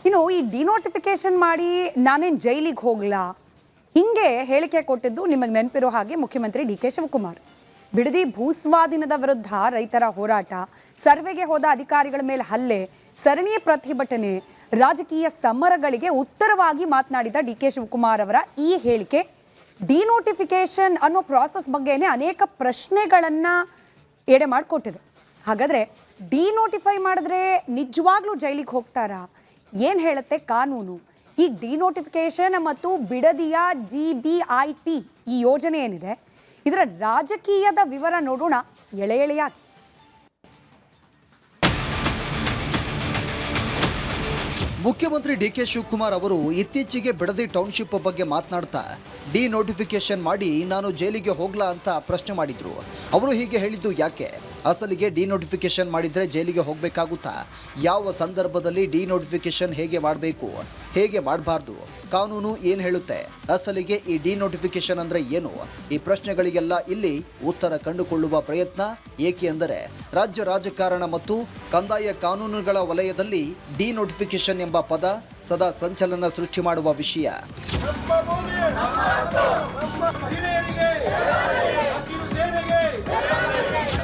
ಇನ್ನು ಈ ಡಿನೋಟಿಫಿಕೇಶನ್ ಮಾಡಿ ನಾನೇನು ಜೈಲಿಗೆ ಹೋಗ್ಲಾ ಹಿಂಗೆ ಹೇಳಿಕೆ ಕೊಟ್ಟಿದ್ದು ನಿಮಗೆ ನೆನಪಿರೋ ಹಾಗೆ ಮುಖ್ಯಮಂತ್ರಿ ಡಿ ಕೆ ಶಿವಕುಮಾರ್. ಬಿಡದಿ ಭೂಸ್ವಾಧೀನದ ವಿರುದ್ಧ ರೈತರ ಹೋರಾಟ, ಸರ್ವೆಗೆ ಹೋದ ಅಧಿಕಾರಿಗಳ ಮೇಲೆ ಹಲ್ಲೆ, ಸರಣಿ ಪ್ರತಿಭಟನೆ, ರಾಜಕೀಯ ಸಮರಗಳಿಗೆ ಉತ್ತರವಾಗಿ ಮಾತನಾಡಿದ ಡಿ ಕೆ ಶಿವಕುಮಾರ್ ಅವರ ಈ ಹೇಳಿಕೆ ಡಿನೋಟಿಫಿಕೇಶನ್ ಅನ್ನೋ ಪ್ರಾಸೆಸ್ ಬಗ್ಗೆನೇ ಅನೇಕ ಪ್ರಶ್ನೆಗಳನ್ನು ಎಡೆ ಮಾಡಿಕೊಟ್ಟಿದೆ. ಹಾಗಾದರೆ ಡಿನೋಟಿಫೈ ಮಾಡಿದ್ರೆ ನಿಜವಾಗ್ಲೂ ಜೈಲಿಗೆ ಹೋಗ್ತಾರಾ? ಏನು ಹೇಳುತ್ತೆ ಕಾನೂನು? ಈ ಡಿನೋಟಿಫಿಕೇಶನ್ ಮತ್ತು ಬಿಡದಿಯ GBIT ಈ ಯೋಜನೆ ಏನಿದೆ ಇದರ ರಾಜಕೀಯದ ವಿವರ ನೋಡೋಣ ಎಳೆ ಎಳೆಯಾಗಿ. ಮುಖ್ಯಮಂತ್ರಿ ಡಿ ಕೆ ಶಿವಕುಮಾರ್ ಅವರು ಇತ್ತೀಚೆಗೆ ಬಿಡದಿ ಟೌನ್ಶಿಪ್ ಬಗ್ಗೆ ಮಾತನಾಡ್ತಾ ಡಿನೋಟಿಫಿಕೇಶನ್ ಮಾಡಿ ನಾನು ಜೈಲಿಗೆ ಹೋಗ್ಲಾ ಅಂತ ಪ್ರಶ್ನೆ ಮಾಡಿದ್ರು. ಅವರು ಹೀಗೆ ಹೇಳಿದ್ದು ಯಾಕೆ? ಅಸಲಿಗೆ ಡಿನೋಟಿಫಿಕೇಶನ್ ಮಾಡಿದರೆ ಜೈಲಿಗೆ ಹೋಗಬೇಕಾಗುತ್ತಾ? ಯಾವ ಸಂದರ್ಭದಲ್ಲಿ ಡಿನೋಟಿಫಿಕೇಶನ್ ಹೇಗೆ ಮಾಡಬೇಕು, ಹೇಗೆ ಮಾಡಬಾರ್ದು, ಕಾನೂನು ಏನು ಹೇಳುತ್ತೆ? ಅಸಲಿಗೆ ಈ ಡಿನೋಟಿಫಿಕೇಶನ್ ಅಂದರೆ ಏನು? ಈ ಪ್ರಶ್ನೆಗಳಿಗೆಲ್ಲ ಇಲ್ಲಿ ಉತ್ತರ ಕಂಡುಕೊಳ್ಳುವ ಪ್ರಯತ್ನ. ಏಕೆ ಅಂದರೆ ರಾಜ್ಯ ರಾಜಕಾರಣ ಮತ್ತು ಕಂದಾಯ ಕಾನೂನುಗಳ ವಲಯದಲ್ಲಿ ಡಿನೋಟಿಫಿಕೇಶನ್ ಎಂಬ ಪದ ಸದಾ ಸಂಚಲನ ಸೃಷ್ಟಿ ಮಾಡುವ ವಿಷಯ.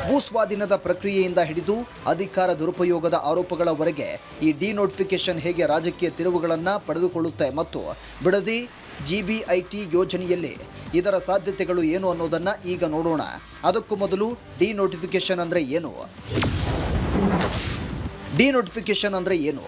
ಭೂಸ್ವಾಧೀನದ ಪ್ರಕ್ರಿಯೆಯಿಂದ ಹಿಡಿದು ಅಧಿಕಾರ ದುರುಪಯೋಗದ ಆರೋಪಗಳವರೆಗೆ ಈ ಡಿನೋಟಿಫಿಕೇಶನ್ ಹೇಗೆ ರಾಜಕೀಯ ತಿರುವುಗಳನ್ನು ಪಡೆದುಕೊಳ್ಳುತ್ತೆ ಮತ್ತು ಬಿಡದಿ GBIT ಯೋಜನೆಯಲ್ಲಿ ಇದರ ಸಾಧ್ಯತೆಗಳು ಏನು ಅನ್ನೋದನ್ನು ಈಗ ನೋಡೋಣ. ಅದಕ್ಕೂ ಮೊದಲು ಡಿನೋಟಿಫಿಕೇಶನ್ ಅಂದರೆ ಏನು? ಡಿನೋಟಿಫಿಕೇಶನ್ ಅಂದರೆ ಏನು?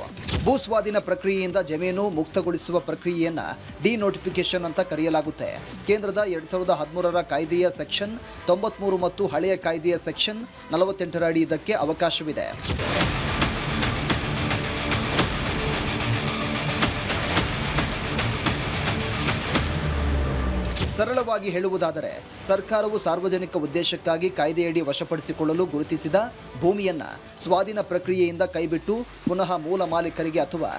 ಭೂಸ್ವಾಧೀನ ಪ್ರಕ್ರಿಯೆಯಿಂದ ಜಮೀನು ಮುಕ್ತಗೊಳಿಸುವ ಪ್ರಕ್ರಿಯೆಯನ್ನು ಡಿನೋಟಿಫಿಕೇಶನ್ ಅಂತ ಕರೆಯಲಾಗುತ್ತೆ. ಕೇಂದ್ರದ 2013ರ ಕಾಯ್ದೆಯ ಸೆಕ್ಷನ್ 93 ಮತ್ತು ಹಳೆಯ ಕಾಯ್ದೆಯ ಸೆಕ್ಷನ್ 48ರ ಅಡಿ ಇದಕ್ಕೆ ಅವಕಾಶವಿದೆ. ಸರಳವಾಗಿ ಹೇಳುವುದಾದರೆ ಸರ್ಕಾರವು ಸಾರ್ವಜನಿಕ ಉದ್ದೇಶಕ್ಕಾಗಿ ಕಾಯ್ದೆಯಡಿ ವಶಪಡಿಸಿಕೊಳ್ಳಲು ಗುರುತಿಸಿದ ಭೂಮಿಯನ್ನು ಸ್ವಾಧೀನ ಪ್ರಕ್ರಿಯೆಯಿಂದ ಕೈಬಿಟ್ಟು ಪುನಃ ಮೂಲ ಮಾಲೀಕರಿಗೆ ಅಥವಾ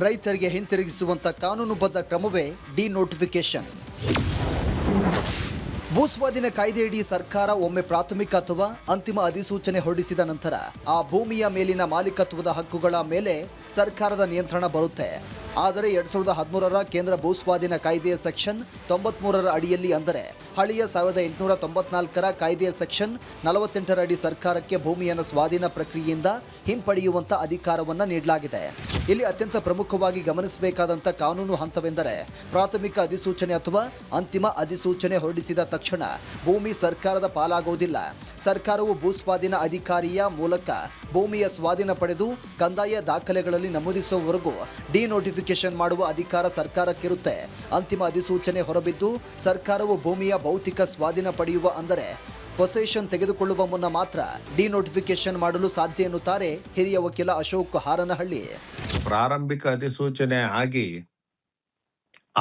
ರೈತರಿಗೆ ಹಿಂತಿರುಗಿಸುವಂಥ ಕಾನೂನುಬದ್ಧ ಕ್ರಮವೇ ಡಿನೋಟಿಫಿಕೇಶನ್. ಭೂಸ್ವಾಧೀನ ಕಾಯ್ದೆಯಡಿ ಸರ್ಕಾರ ಒಮ್ಮೆ ಪ್ರಾಥಮಿಕ ಅಥವಾ ಅಂತಿಮ ಅಧಿಸೂಚನೆ ಹೊರಡಿಸಿದ ನಂತರ ಆ ಭೂಮಿಯ ಮೇಲಿನ ಮಾಲೀಕತ್ವದ ಹಕ್ಕುಗಳ ಮೇಲೆ ಸರ್ಕಾರದ ನಿಯಂತ್ರಣ ಬರುತ್ತೆ. ಆದರೆ 2013ರ ಕೇಂದ್ರ ಭೂಸ್ವಾಧೀನ ಕಾಯ್ದೆಯ ಸೆಕ್ಷನ್ 93ರ ಅಡಿಯಲ್ಲಿ, ಅಂದರೆ ಹಳೆಯ 1894ರ ಕಾಯ್ದೆಯ ಸೆಕ್ಷನ್ 48ರ ಅಡಿ ಸರ್ಕಾರಕ್ಕೆ ಭೂಮಿಯನ್ನು ಸ್ವಾಧೀನ ಪ್ರಕ್ರಿಯೆಯಿಂದ ಹಿಂಪಡೆಯುವಂಥ ಅಧಿಕಾರವನ್ನು ನೀಡಲಾಗಿದೆ. ಇಲ್ಲಿ ಅತ್ಯಂತ ಪ್ರಮುಖವಾಗಿ ಗಮನಿಸಬೇಕಾದಂಥ ಕಾನೂನು ಹಂತವೆಂದರೆ ಪ್ರಾಥಮಿಕ ಅಧಿಸೂಚನೆ ಅಥವಾ ಅಂತಿಮ ಅಧಿಸೂಚನೆ ಹೊರಡಿಸಿದ ತಕ್ಷಣ ಭೂಮಿ ಸರ್ಕಾರದ ಪಾಲಾಗುವುದಿಲ್ಲ. ಸರ್ಕಾರವು ಭೂಸ್ವಾಧೀನ ಅಧಿಕಾರಿಯ ಮೂಲಕ ಭೂಮಿಯ ಸ್ವಾಧೀನ ಪಡೆದು ಕಂದಾಯ ದಾಖಲೆಗಳಲ್ಲಿ ನಮೂದಿಸುವವರೆಗೂ ಡಿನೋಟಿಫಿಕೇಶನ್ ಮಾಡುವ ಅಧಿಕಾರ ಸರ್ಕಾರಕ್ಕಿರುತ್ತೆ. ಅಂತಿಮ ಅಧಿಸೂಚನೆ ಹೊರಬಿದ್ದು ಸರ್ಕಾರವು ಭೂಮಿಯ ಭೌತಿಕ ಸ್ವಾಧೀನ ಪಡೆಯುವ, ಅಂದರೆ ಪೊಸೆಷನ್ ತೆಗೆದುಕೊಳ್ಳುವ ಮುನ್ನ ಮಾತ್ರ ಡಿನೋಟಿಫಿಕೇಶನ್ ಮಾಡಲು ಸಾಧ್ಯ ಎನ್ನುತ್ತಾರೆ ಹಿರಿಯ ವಕೀಲ ಅಶೋಕ್ ಹಾರನಹಳ್ಳಿ. ಪ್ರಾರಂಭಿಕ ಅಧಿಸೂಚನೆ ಆಗಿ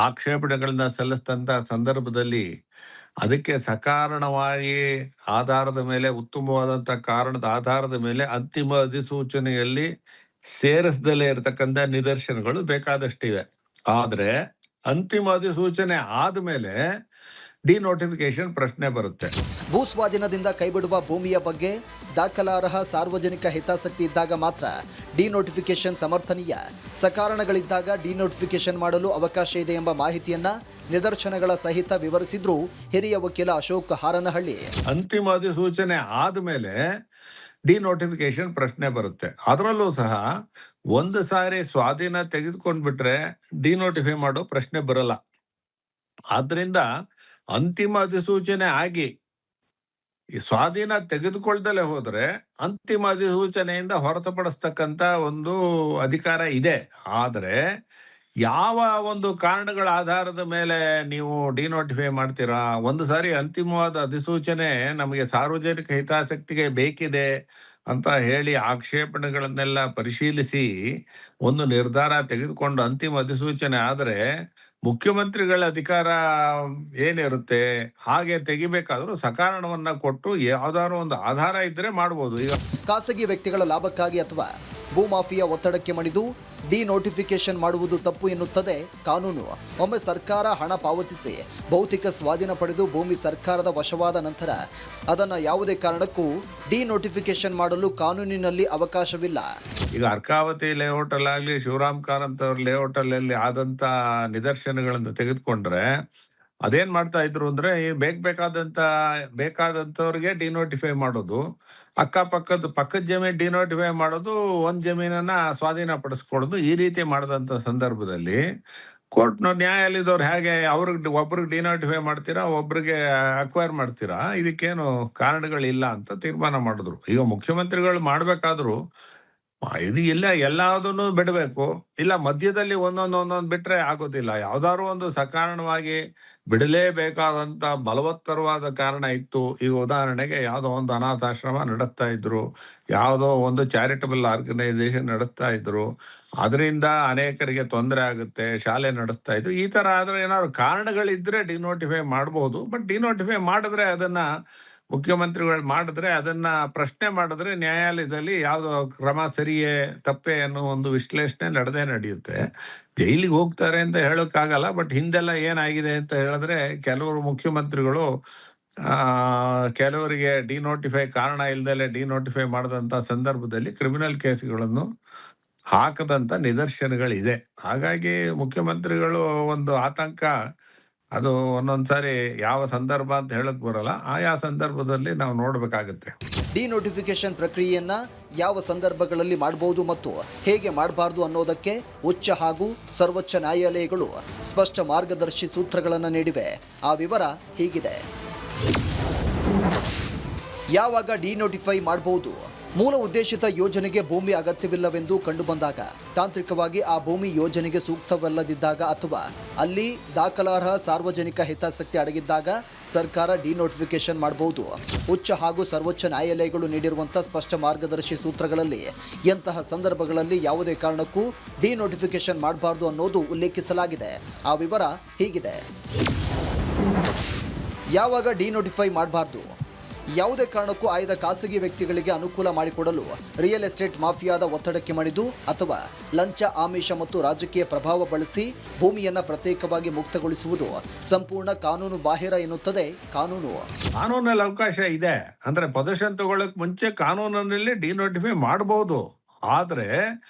ಆಕ್ಷೇಪಣೆಗಳನ್ನ ಸಲ್ಲಿಸಿದಂತ ಸಂದರ್ಭದಲ್ಲಿ ಅದಕ್ಕೆ ಸಕಾರಣವಾಗಿ ಆಧಾರದ ಮೇಲೆ, ಉತ್ತಮವಾದಂಥ ಕಾರಣದ ಆಧಾರದ ಮೇಲೆ ಅಂತಿಮ ಅಧಿಸೂಚನೆಯಲ್ಲಿ ಸೇರಿಸದಲ್ಲೇ ಇರತಕ್ಕಂಥ ನಿದರ್ಶನಗಳು ಬೇಕಾದಷ್ಟಿವೆ. ಆದರೆ ಅಂತಿಮ ಅಧಿಸೂಚನೆ ಆದಮೇಲೆ ಡಿನೋಟಿಫಿಕೇಶನ್ ಪ್ರಶ್ನೆ ಬರುತ್ತೆ. ಭೂಸ್ವಾಧೀನದಿಂದ ಕೈಬಿಡುವ ಭೂಮಿಯ ಬಗ್ಗೆ ದಾಖಲಾರ್ಹ ಸಾರ್ವಜನಿಕ ಹಿತಾಸಕ್ತಿ ಇದ್ದಾಗ ಮಾತ್ರ ಡಿನೋಟಿಫಿಕೇಶನ್ ಸಮರ್ಥನೀಯ. ಸಕಾರಣಗಳಿದ್ದಾಗ ಡಿನೋಟಿಫಿಕೇಶನ್ ಮಾಡಲು ಅವಕಾಶ ಇದೆ ಎಂಬ ಮಾಹಿತಿಯನ್ನ ನಿದರ್ಶನಗಳ ಸಹಿತ ವಿವರಿಸಿದ್ರು ಹಿರಿಯ ವಕೀಲ ಅಶೋಕ್ ಹಾರನಹಳ್ಳಿ. ಅಂತಿಮ ಅಧಿಸೂಚನೆ ಆದಮೇಲೆ ಡಿನೋಟಿಫಿಕೇಶನ್ ಪ್ರಶ್ನೆ ಬರುತ್ತೆ. ಅದರಲ್ಲೂ ಸಹ ಒಂದು ಸಾರಿ ಸ್ವಾಧೀನ ತೆಗೆದುಕೊಂಡ್ಬಿಟ್ರೆ ಡಿನೋಟಿಫೈ ಮಾಡೋ ಪ್ರಶ್ನೆ ಬರಲ್ಲ. ಆದ್ರಿಂದ ಅಂತಿಮ ಅಧಿಸೂಚನೆ ಆಗಿ ಈ ಸ್ವಾಧೀನ ತೆಗೆದುಕೊಳ್ದಲೇ ಹೋದ್ರೆ ಅಂತಿಮ ಅಧಿಸೂಚನೆಯಿಂದ ಹೊರತುಪಡಿಸ್ತಕ್ಕಂಥ ಒಂದು ಅಧಿಕಾರ ಇದೆ. ಆದರೆ ಯಾವ ಒಂದು ಕಾರಣಗಳ ಆಧಾರದ ಮೇಲೆ ನೀವು ಡಿನೋಟಿಫೈ ಮಾಡ್ತೀರಾ? ಒಂದು ಸಾರಿ ಅಂತಿಮವಾದ ಅಧಿಸೂಚನೆ ನಮಗೆ ಸಾರ್ವಜನಿಕ ಹಿತಾಸಕ್ತಿಗೆ ಬೇಕಿದೆ ಅಂತ ಹೇಳಿ ಆಕ್ಷೇಪಣೆಗಳನ್ನೆಲ್ಲ ಪರಿಶೀಲಿಸಿ ಒಂದು ನಿರ್ಧಾರ ತೆಗೆದುಕೊಂಡು ಅಂತಿಮ ಅಧಿಸೂಚನೆ ಆದರೆ ಮುಖ್ಯಮಂತ್ರಿಗಳ ಅಧಿಕಾರ ಏನಿರುತ್ತೆ ಹಾಗೆ ತೆಗಿಬೇಕಾದ್ರೂ ಸಕಾರಣವನ್ನ ಕೊಟ್ಟು ಯಾವ್ದಾದ್ರು ಒಂದು ಆಧಾರ ಇದ್ರೆ ಮಾಡ್ಬೋದು. ಈಗ ಖಾಸಗಿ ವ್ಯಕ್ತಿಗಳ ಲಾಭಕ್ಕಾಗಿ ಅಥವಾ ಭೂಮಾಫಿಯಾ ಒತ್ತಡಕ್ಕೆ ಮಣಿದು ಡಿನೋಟಿಫಿಕೇಶನ್ ಮಾಡುವುದು ತಪ್ಪು ಎನ್ನುತ್ತದೆ ಕಾನೂನು. ಒಮ್ಮೆ ಸರ್ಕಾರ ಹಣ ಪಾವತಿಸಿ ಭೌತಿಕ ಸ್ವಾಧೀನ ಪಡೆದು ಭೂಮಿ ಸರ್ಕಾರದ ವಶವಾದ ನಂತರ ಅದನ್ನು ಯಾವುದೇ ಕಾರಣಕ್ಕೂ ಡಿನೋಟಿಫಿಕೇಶನ್ ಮಾಡಲು ಕಾನೂನಿನಲ್ಲಿ ಅವಕಾಶವಿಲ್ಲ. ಈಗ ಅರ್ಕಾವತಿ ಲೇಔಟ್ ಅಲ್ಲಾಗ್ಲಿ ಶಿವರಾಮ್ ಕಾರಂತ್ ಅವ್ರ ಲೇಔಟ್ ಅಲ್ಲಿ ಆದಂತ ನಿದರ್ಶನಗಳನ್ನು ತೆಗೆದುಕೊಂಡ್ರೆ ಅದೇನ್ ಮಾಡ್ತಾ ಇದ್ರು ಅಂದ್ರೆ ಬೇಕಾದಂತವ್ರಿಗೆ ಡಿನೋಟಿಫೈ ಮಾಡೋದು, ಪಕ್ಕದ ಜಮೀನ್ ಡಿನೋಟಿಫೈ ಮಾಡೋದು, ಒಂದ್ ಜಮೀನನ್ನ ಸ್ವಾಧೀನ ಪಡಿಸ್ಕೊಳ್ಳೋದು, ಈ ರೀತಿ ಮಾಡಿದಂತ ಸಂದರ್ಭದಲ್ಲಿ ಕೋರ್ಟ್ನ ನ್ಯಾಯಾಲಯದವ್ರು ಹೇಗೆ ಒಬ್ರಿಗೆ ಡಿನೋಟಿಫೈ ಮಾಡ್ತೀರಾ, ಒಬ್ರಿಗೆ ಅಕ್ವೈರ್ ಮಾಡ್ತೀರಾ, ಇದಕ್ಕೇನು ಕಾರಣಗಳಿಲ್ಲ ಅಂತ ತೀರ್ಮಾನ ಮಾಡಿದ್ರು. ಈಗ ಮುಖ್ಯಮಂತ್ರಿಗಳು ಮಾಡ್ಬೇಕಾದ್ರು ಇದು ಇಲ್ಲ, ಎಲ್ಲದನ್ನು ಬಿಡಬೇಕು, ಇಲ್ಲ ಮಧ್ಯದಲ್ಲಿ ಒಂದೊಂದು ಬಿಟ್ರೆ ಆಗೋದಿಲ್ಲ. ಯಾವ್ದಾದ್ರು ಒಂದು ಸಕಾರಣವಾಗಿ ಬಿಡಲೇಬೇಕಾದಂತ ಬಲವತ್ತರವಾದ ಕಾರಣ ಇತ್ತು. ಈಗ ಉದಾಹರಣೆಗೆ ಯಾವುದೋ ಒಂದು ಅನಾಥಾಶ್ರಮ ನಡೆಸ್ತಾ ಇದ್ರು, ಯಾವುದೋ ಒಂದು ಚಾರಿಟಬಲ್ ಆರ್ಗನೈಸೇಷನ್ ನಡೆಸ್ತಾ ಇದ್ರು, ಅದರಿಂದ ಅನೇಕರಿಗೆ ತೊಂದರೆ ಆಗುತ್ತೆ, ಶಾಲೆ ನಡೆಸ್ತಾ ಇದ್ರು, ಈ ತರ ಆದ್ರೆ ಏನಾದ್ರು ಕಾರಣಗಳಿದ್ರೆ ಡಿನೋಟಿಫೈ ಮಾಡಬಹುದು. ಬಟ್ ಡಿನೋಟಿಫೈ ಮಾಡಿದ್ರೆ ಅದನ್ನ ಮುಖ್ಯಮಂತ್ರಿಗಳು ಮಾಡಿದ್ರೆ ಅದನ್ನ ಪ್ರಶ್ನೆ ಮಾಡಿದ್ರೆ ನ್ಯಾಯಾಲಯದಲ್ಲಿ ಯಾವ್ದೋ ಕ್ರಮ ಸರಿಯೇ ತಪ್ಪೇ ಅನ್ನೋ ಒಂದು ವಿಶ್ಲೇಷಣೆ ನಡೆಯುತ್ತೆ. ಜೈಲಿಗೆ ಹೋಗ್ತಾರೆ ಅಂತ ಹೇಳೋಕ್ಕಾಗಲ್ಲ. ಬಟ್ ಹಿಂದೆಲ್ಲ ಏನಾಗಿದೆ ಅಂತ ಹೇಳಿದ್ರೆ ಕೆಲವರು ಮುಖ್ಯಮಂತ್ರಿಗಳು ಕೆಲವರಿಗೆ ಡಿನೋಟಿಫೈ ಕಾರಣ ಇಲ್ದಲೆ ಡಿನೋಟಿಫೈ ಮಾಡಿದಂತ ಸಂದರ್ಭದಲ್ಲಿ ಕ್ರಿಮಿನಲ್ ಕೇಸ್ಗಳನ್ನು ಹಾಕದಂತ ನಿದರ್ಶನಗಳಿದೆ. ಹಾಗಾಗಿ ಮುಖ್ಯಮಂತ್ರಿಗಳು ಒಂದು ಆತಂಕ, ಅದು ಒಂದೊಂದ್ಸಾರಿ ಯಾವ ಸಂದರ್ಭ ಅಂತ ಹೇಳಕ್ ಬರಲ್ಲ, ಆಯಾ ಸಂದರ್ಭದಲ್ಲಿ ನಾವು ನೋಡ್ಬೇಕಾಗತ್ತೆ. ಡಿನೋಟಿಫಿಕೇಶನ್ ಪ್ರಕ್ರಿಯೆಯನ್ನ ಯಾವ ಸಂದರ್ಭಗಳಲ್ಲಿ ಮಾಡಬಹುದು ಮತ್ತು ಹೇಗೆ ಮಾಡಬಾರದು ಅನ್ನೋದಕ್ಕೆ ಉಚ್ಚ ಹಾಗೂ ಸರ್ವೋಚ್ಚ ನ್ಯಾಯಾಲಯಗಳು ಸ್ಪಷ್ಟ ಮಾರ್ಗದರ್ಶಿ ಸೂತ್ರಗಳನ್ನು ನೀಡಿವೆ. ಆ ವಿವರ ಹೀಗಿದೆ. ಯಾವಾಗ ಡಿನೋಟಿಫೈ ಮಾಡಬಹುದು? ಮೂಲ ಉದ್ದೇಶಿತ ಯೋಜನೆಗೆ ಭೂಮಿ ಅಗತ್ಯವಿಲ್ಲವೆಂದು ಕಂಡುಬಂದಾಗ, ತಾಂತ್ರಿಕವಾಗಿ ಆ ಭೂಮಿ ಯೋಜನೆಗೆ ಸೂಕ್ತವಲ್ಲದಿದ್ದಾಗ ಅಥವಾ ಅಲ್ಲಿ ದಾಖಲಾರ್ಹ ಸಾರ್ವಜನಿಕ ಹಿತಾಸಕ್ತಿ ಅಡಗಿದ್ದಾಗ ಸರ್ಕಾರ ಡಿನೋಟಿಫಿಕೇಶನ್ ಮಾಡಬಹುದು. ಉಚ್ಚ ಹಾಗೂ ಸರ್ವೋಚ್ಚ ನ್ಯಾಯಾಲಯಗಳು ನೀಡಿರುವಂಥ ಸ್ಪಷ್ಟ ಮಾರ್ಗದರ್ಶಿ ಸೂತ್ರಗಳಲ್ಲಿ ಎಂತಹ ಸಂದರ್ಭಗಳಲ್ಲಿ ಯಾವುದೇ ಕಾರಣಕ್ಕೂ ಡಿನೋಟಿಫಿಕೇಶನ್ ಮಾಡಬಾರ್ದು ಅನ್ನೋದು ಉಲ್ಲೇಖಿಸಲಾಗಿದೆ. ಆ ವಿವರ ಹೀಗಿದೆ. ಯಾವಾಗ ಡಿನೋಟಿಫೈ ಮಾಡಬಾರ್ದು? ಯಾವುದೇ ಕಾರಣಕ್ಕೂ ಆಯ್ದ ಖಾಸಗಿ ವ್ಯಕ್ತಿಗಳಿಗೆ ಅನುಕೂಲ ಮಾಡಿಕೊಡಲು ರಿಯಲ್ ಎಸ್ಟೇಟ್ ಮಾಫಿಯಾದ ಒತ್ತಡಕ್ಕೆ ಮಣಿದು ಅಥವಾ ಲಂಚ, ಆಮಿಷ ಮತ್ತು ರಾಜಕೀಯ ಪ್ರಭಾವ ಬಳಸಿ ಭೂಮಿಯನ್ನು ಪ್ರತ್ಯೇಕವಾಗಿ ಮುಕ್ತಗೊಳಿಸುವುದು ಸಂಪೂರ್ಣ ಕಾನೂನು ಬಾಹಿರ ಎನ್ನುತ್ತದೆ ಕಾನೂನು. ಕಾನೂನಲ್ಲಿ ಅವಕಾಶ ಇದೆ ಅಂದ್ರೆ ಪೊಸಿಷನ್ ತಗೊಳ್ಳಕ್ ಮುಂಚೆ ಕಾನೂನಿನಲ್ಲಿ ಡಿನೋಟಿಫೈ ಮಾಡಬಹುದು. ಆದ್ರೆ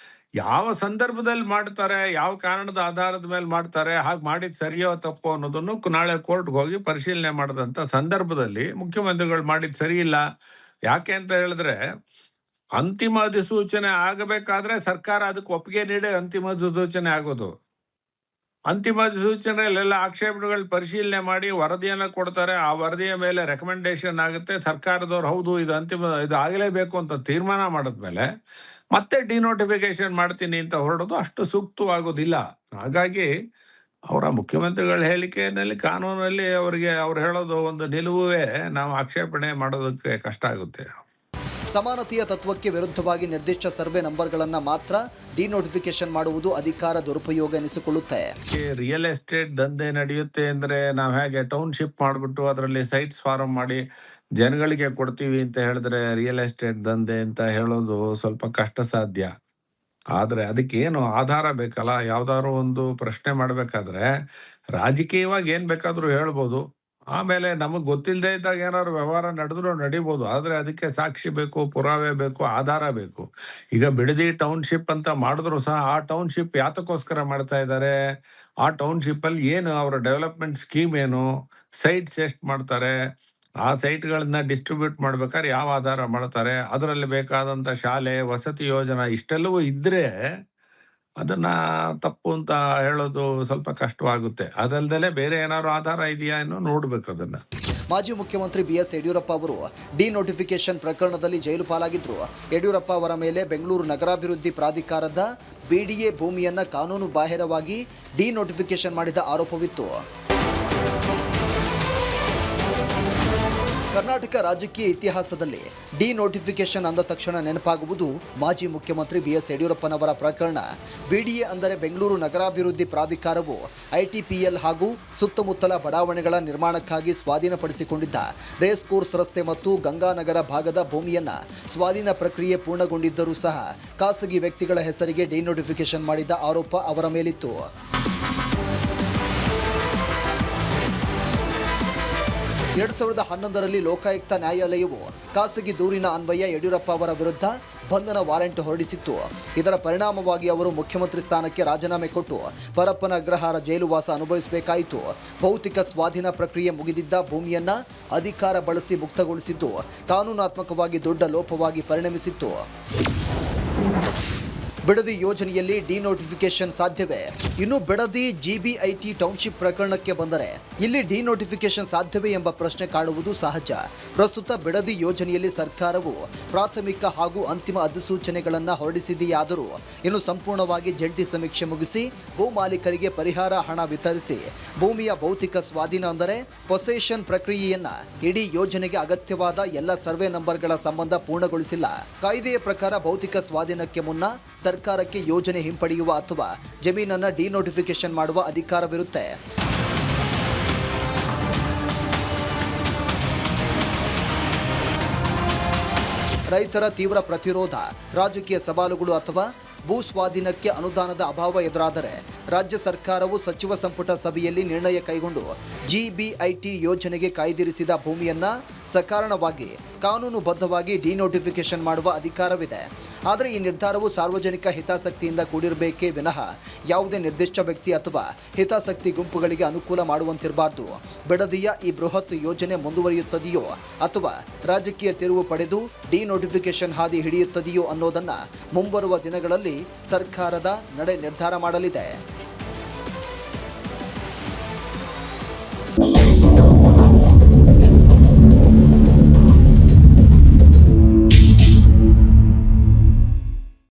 ಯಾವ ಸಂದರ್ಭದಲ್ಲಿ ಮಾಡ್ತಾರೆ, ಯಾವ ಕಾರಣದ ಆಧಾರದ ಮೇಲೆ ಮಾಡ್ತಾರೆ, ಹಾಗೆ ಮಾಡಿದ್ ಸರಿಯೋ ತಪ್ಪೋ ಅನ್ನೋದನ್ನು ನಾಳೆ ಕೋರ್ಟ್ಗೆ ಹೋಗಿ ಪರಿಶೀಲನೆ ಮಾಡಿದಂತ ಸಂದರ್ಭದಲ್ಲಿ ಮುಖ್ಯಮಂತ್ರಿಗಳು ಮಾಡಿದ್ ಸರಿ ಇಲ್ಲ. ಯಾಕೆ ಅಂತ ಹೇಳಿದ್ರೆ ಅಂತಿಮ ಅಧಿಸೂಚನೆ ಆಗಬೇಕಾದ್ರೆ ಸರ್ಕಾರ ಅದಕ್ಕೆ ಒಪ್ಪಿಗೆ ನೀಡಿ ಅಂತಿಮ ಅಧಿಸೂಚನೆ ಆಗೋದು. ಅಂತಿಮ ಅಧಿಸೂಚನೆಯಲ್ಲೆಲ್ಲ ಆಕ್ಷೇಪಣೆಗಳು ಪರಿಶೀಲನೆ ಮಾಡಿ ವರದಿಯನ್ನ ಕೊಡ್ತಾರೆ. ಆ ವರದಿಯ ಮೇಲೆ ರೆಕಮೆಂಡೇಶನ್ ಆಗುತ್ತೆ. ಸರ್ಕಾರದವ್ರು ಹೌದು ಇದು ಆಗಲೇಬೇಕು ಅಂತ ತೀರ್ಮಾನ ಮಾಡಿದ್ಮೇಲೆ ಮತ್ತೆ ಡಿನೋಟಿಫಿಕೇಶನ್ ಮಾಡ್ತೀನಿ ಅಂತ ಹೊರಡೋದು ಅಷ್ಟು ಸೂಕ್ತವಾಗೋದಿಲ್ಲ. ಹಾಗಾಗಿ ಅವರ ಮುಖ್ಯಮಂತ್ರಿಗಳ ಹೇಳಿಕೆಯಲ್ಲಿ ಕಾನೂನಲ್ಲಿ ಅವ್ರು ಹೇಳೋದು ಒಂದು ನಿಲುವೇ ನಾವು ಆಕ್ಷೇಪಣೆ ಮಾಡೋದಕ್ಕೆ ಕಷ್ಟ ಆಗುತ್ತೆ. ಸಮಾನತೆಯ ತತ್ವಕ್ಕೆ ವಿರುದ್ಧವಾಗಿ ನಿರ್ದಿಷ್ಟ ಸರ್ವೆ ನಂಬರ್ಗಳನ್ನು ಮಾತ್ರ ಡಿನೋಟಿಫಿಕೇಶನ್ ಮಾಡುವುದು ಅಧಿಕಾರ ದುರುಪಯೋಗ ಎನಿಸಿಕೊಳ್ಳುತ್ತೆ. ರಿಯಲ್ ಎಸ್ಟೇಟ್ ದಂಧೆ ನಡೆಯುತ್ತೆ ಅಂದ್ರೆ ನಾವು ಹೇಗೆ ಟೌನ್ಶಿಪ್ ಮಾಡಿಬಿಟ್ಟು ಅದರಲ್ಲಿ ಸೈಟ್ಸ್ ಫಾರ್ಮ್ ಮಾಡಿ ಜನಗಳಿಗೆ ಕೊಡ್ತೀವಿ ಅಂತ ಹೇಳಿದ್ರೆ ರಿಯಲ್ ಎಸ್ಟೇಟ್ ದಂಧೆ ಅಂತ ಹೇಳೋದು ಸ್ವಲ್ಪ ಕಷ್ಟ ಸಾಧ್ಯ. ಆದ್ರೆ ಅದಕ್ಕೆ ಏನು ಆಧಾರ ಬೇಕಲ್ಲ. ಯಾವ್ದಾದ್ರು ಒಂದು ಪ್ರಶ್ನೆ ಮಾಡ್ಬೇಕಾದ್ರೆ ರಾಜಕೀಯವಾಗಿ ಏನ್ ಬೇಕಾದ್ರೂ ಹೇಳ್ಬೋದು. ಆಮೇಲೆ ನಮಗ್ ಗೊತ್ತಿಲ್ಲದೆ ಇದ್ದಾಗ ಏನಾದ್ರು ವ್ಯವಹಾರ ನಡೆದ್ರು ನಡಿಬಹುದು. ಆದ್ರೆ ಅದಕ್ಕೆ ಸಾಕ್ಷಿ ಬೇಕು, ಪುರಾವೆ ಬೇಕು, ಆಧಾರ ಬೇಕು. ಈಗ ಬಿಡದಿ ಟೌನ್ಶಿಪ್ ಅಂತ ಮಾಡಿದ್ರು ಸಹ ಆ ಟೌನ್ಶಿಪ್ ಯಾತಕ್ಕೋಸ್ಕರ ಮಾಡ್ತಾ ಇದ್ದಾರೆ, ಆ ಟೌನ್ಶಿಪ್ ಅಲ್ಲಿ ಏನು ಅವರ ಡೆವಲಪ್ಮೆಂಟ್ ಸ್ಕೀಮ್ ಏನು, ಸೈಟ್ಸ್ ಎಷ್ಟು ಮಾಡ್ತಾರೆ, ಆ ಸೈಟ್ಗಳನ್ನ ಡಿಸ್ಟ್ರಿಬ್ಯೂಟ್ ಮಾಡ್ಬೇಕಾದ್ರೆ ಯಾವ ಆಧಾರ ಮಾಡ್ತಾರೆ, ಅದರಲ್ಲಿ ಬೇಕಾದಂತ ಶಾಲೆ, ವಸತಿ ಯೋಜನಾ ಇಷ್ಟೆಲ್ಲವೂ ಇದ್ರೆ ಅದನ್ನ ತಪ್ಪು ಅಂತ ಹೇಳೋದು ಸ್ವಲ್ಪ ಕಷ್ಟವಾಗುತ್ತೆ. ಅದಲ್ದಲೆ ಬೇರೆ ಏನಾದ್ರು ಆಧಾರ ಇದೆಯಾ ಅನ್ನೋ ನೋಡ್ಬೇಕು ಅದನ್ನ. ಮಾಜಿ ಮುಖ್ಯಮಂತ್ರಿ BS ಯಡಿಯೂರಪ್ಪ ಅವರು ಡಿನೋಟಿಫಿಕೇಶನ್ ಪ್ರಕರಣದಲ್ಲಿ ಜೈಲು ಪಾಲಾಗಿದ್ರು. ಯಡಿಯೂರಪ್ಪ ಅವರ ಮೇಲೆ ಬೆಂಗಳೂರು ನಗರಾಭಿವೃದ್ಧಿ ಪ್ರಾಧಿಕಾರದ BDA ಭೂಮಿಯನ್ನ ಕಾನೂನು ಬಾಹಿರವಾಗಿ ಡಿನೋಟಿಫಿಕೇಶನ್ ಮಾಡಿದ ಆರೋಪವಿತ್ತು. ಕರ್ನಾಟಕ ರಾಜಕೀಯ ಇತಿಹಾಸದಲ್ಲಿ ಡಿನೋಟಿಫಿಕೇಶನ್ ಅಂದ ತಕ್ಷಣ ನೆನಪಾಗುವುದು ಮಾಜಿ ಮುಖ್ಯಮಂತ್ರಿ ಬಿಎಸ್ ಯಡಿಯೂರಪ್ಪನವರ ಪ್ರಕರಣ. ಬಿಡಿಎ ಅಂದರೆ ಬೆಂಗಳೂರು ನಗರಾಭಿವೃದ್ಧಿ ಪ್ರಾಧಿಕಾರವು ಐಟಿಪಿಎಲ್ ಹಾಗೂ ಸುತ್ತಮುತ್ತಲ ಬಡಾವಣೆಗಳ ನಿರ್ಮಾಣಕ್ಕಾಗಿ ಸ್ವಾಧೀನಪಡಿಸಿಕೊಂಡಿದ್ದ ರೇಸ್ ಕೋರ್ಸ್ ರಸ್ತೆ ಮತ್ತು ಗಂಗಾನಗರ ಭಾಗದ ಭೂಮಿಯನ್ನು ಸ್ವಾಧೀನ ಪ್ರಕ್ರಿಯೆ ಪೂರ್ಣಗೊಂಡಿದ್ದರೂ ಸಹ ಖಾಸಗಿ ವ್ಯಕ್ತಿಗಳ ಹೆಸರಿಗೆ ಡಿನೋಟಿಫಿಕೇಶನ್ ಮಾಡಿದ್ದ ಆರೋಪ ಅವರ ಮೇಲಿತ್ತು. 2011ರಲ್ಲಿ ಲೋಕಾಯುಕ್ತ ನ್ಯಾಯಾಲಯವು ಖಾಸಗಿ ದೂರಿನ ಅನ್ವಯ ಯಡಿಯೂರಪ್ಪ ಅವರ ವಿರುದ್ಧ ಬಂಧನ ವಾರೆಂಟ್ ಹೊರಡಿಸಿತ್ತು. ಇದರ ಪರಿಣಾಮವಾಗಿ ಅವರು ಮುಖ್ಯಮಂತ್ರಿ ಸ್ಥಾನಕ್ಕೆ ರಾಜೀನಾಮೆ ಕೊಟ್ಟು ಪರಪ್ಪನ ಅಗ್ರಹಾರ ಜೈಲುವಾಸ ಅನುಭವಿಸಬೇಕಾಯಿತು. ಭೌತಿಕ ಸ್ವಾಧೀನ ಪ್ರಕ್ರಿಯೆ ಮುಗಿದಿದ್ದ ಭೂಮಿಯನ್ನ ಅಧಿಕಾರ ಬಳಸಿ ಮುಕ್ತಗೊಳಿಸಿದ್ದು ಕಾನೂನಾತ್ಮಕವಾಗಿ ದೊಡ್ಡ ಲೋಪವಾಗಿ ಪರಿಣಮಿಸಿತ್ತು. ಬಿಡದಿ ಯೋಜನೆಯಲ್ಲಿ ಡಿನೋಟಿಫಿಕೇಶನ್ ಸಾಧ್ಯವೇ? ಇನ್ನು ಬಿಡದಿ ಜಿಬಿಐಟಿ ಟೌನ್ಶಿಪ್ ಪ್ರಕರಣಕ್ಕೆ ಬಂದರೆ ಇಲ್ಲಿ ಡಿನೋಟಿಫಿಕೇಶನ್ ಸಾಧ್ಯವೇ ಎಂಬ ಪ್ರಶ್ನೆ ಕಾಡುವುದು ಸಹಜ. ಪ್ರಸ್ತುತ ಬಿಡದಿ ಯೋಜನೆಯಲ್ಲಿ ಸರ್ಕಾರವು ಪ್ರಾಥಮಿಕ ಹಾಗೂ ಅಂತಿಮ ಅಧಿಸೂಚನೆಗಳನ್ನು ಹೊರಡಿಸಿದೆಯಾದರೂ ಇನ್ನು ಸಂಪೂರ್ಣವಾಗಿ ಜಂಟಿ ಸಮೀಕ್ಷೆ ಮುಗಿಸಿ ಭೂ ಮಾಲೀಕರಿಗೆ ಪರಿಹಾರ ಹಣ ವಿತರಿಸಿ ಭೂಮಿಯ ಭೌತಿಕ ಸ್ವಾಧೀನ ಅಂದರೆ ಪೊಸೆಷನ್ ಪ್ರಕ್ರಿಯೆಯನ್ನ ಇಡೀ ಯೋಜನೆಗೆ ಅಗತ್ಯವಾದ ಎಲ್ಲ ಸರ್ವೆ ನಂಬರ್ಗಳ ಸಂಬಂಧ ಪೂರ್ಣಗೊಳಿಸಿಲ್ಲ. ಕಾಯ್ದೆಯ ಪ್ರಕಾರ ಭೌತಿಕ ಸ್ವಾಧೀನಕ್ಕೆ ಮುನ್ನ ಸರ್ಕಾರಕ್ಕೆ ಯೋಜನೆ ಹಿಂಪಡೆಯುವ ಅಥವಾ ಜಮೀನನ್ನು ಡಿನೋಟಿಫಿಕೇಶನ್ ಮಾಡುವ ಅಧಿಕಾರವಿರುತ್ತೆ. ರೈತರ ತೀವ್ರ ಪ್ರತಿರೋಧ, ರಾಜಕೀಯ ಸವಾಲುಗಳು ಅಥವಾ ಭೂ ಸ್ವಾಧೀನಕ್ಕೆ ಅನುದಾನದ ಅಭಾವ ಎದುರಾದರೆ ರಾಜ್ಯ ಸರ್ಕಾರವು ಸಚಿವ ಸಂಪುಟ ಸಭೆಯಲ್ಲಿ ನಿರ್ಣಯ ಕೈಗೊಂಡು ಜಿಬಿಐಟಿ ಯೋಜನೆಗೆ ಕಾಯ್ದಿರಿಸಿದ ಭೂಮಿಯನ್ನು ಸಕಾರಣವಾಗಿ ಕಾನೂನುಬದ್ಧವಾಗಿ ಡಿನೋಟಿಫಿಕೇಶನ್ ಮಾಡುವ ಅಧಿಕಾರವಿದೆ. ಆದರೆ ಈ ನಿರ್ಧಾರವು ಸಾರ್ವಜನಿಕ ಹಿತಾಸಕ್ತಿಯಿಂದ ಕೂಡಿರಬೇಕೇ ವಿನಃ ಯಾವುದೇ ನಿರ್ದಿಷ್ಟ ವ್ಯಕ್ತಿ ಅಥವಾ ಹಿತಾಸಕ್ತಿ ಗುಂಪುಗಳಿಗೆ ಅನುಕೂಲ ಮಾಡುವಂತಿರಬಾರ್ದು. ಬಿಡದಿಯ ಈ ಬೃಹತ್ ಯೋಜನೆ ಮುಂದುವರಿಯುತ್ತದೆಯೋ ಅಥವಾ ರಾಜಕೀಯ ತಿರುವು ಪಡೆದು ಡಿನೋಟಿಫಿಕೇಶನ್ ಹಾದಿ ಹಿಡಿಯುತ್ತದೆಯೋ ಅನ್ನೋದನ್ನು ಮುಂಬರುವ ದಿನಗಳಲ್ಲಿ ಸರ್ಕಾರದ ನಡೆ ನಿರ್ಧಾರ ಮಾಡಲಿದೆ.